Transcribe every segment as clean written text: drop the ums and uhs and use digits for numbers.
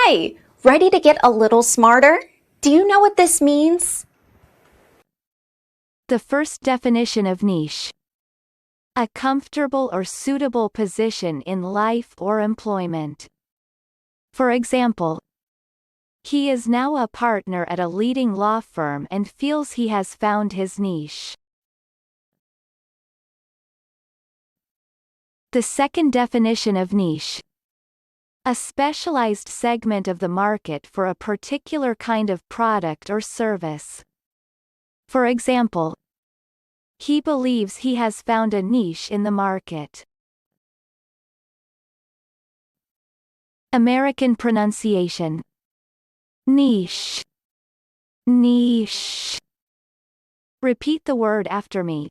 Hi, ready to get a little smarter? Do you know what this means? The first definition of niche. A comfortable or suitable position in life or employment. For example, he is now a partner at a leading law firm and feels he has found his niche. The second definition of niche. A specialized segment of the market for a particular kind of product or service. For example, he believes he has found a niche in the market. American pronunciation. Niche. Niche. Repeat the word after me.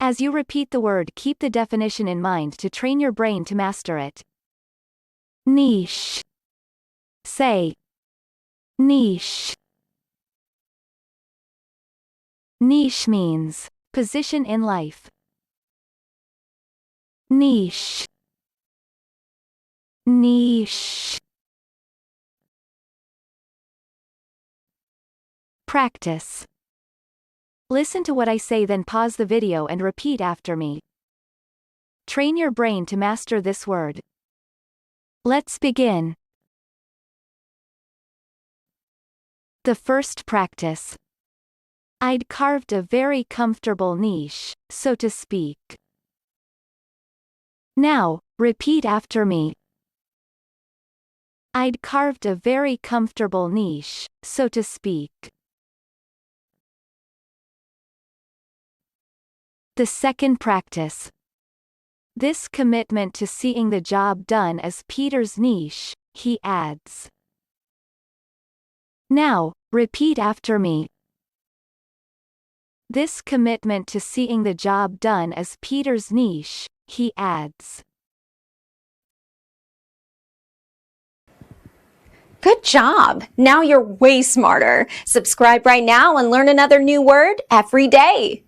As you repeat the word, keep the definition in mind to train your brain to master it. Niche. Say. Niche. Niche means position in life. Niche. Niche. Practice. Listen to what I say, then pause the video and repeat after me. Train your brain to master this word. Let's begin. The first practice. I'd carved a very comfortable niche, so to speak. Now, repeat after me. I'd carved a very comfortable niche, so to speak. The second practice. This commitment to seeing the job done is Peter's niche, he adds. Now, repeat after me. This commitment to seeing the job done is Peter's niche, he adds. Good job! Now you're way smarter. Subscribe right now and learn another new word every day.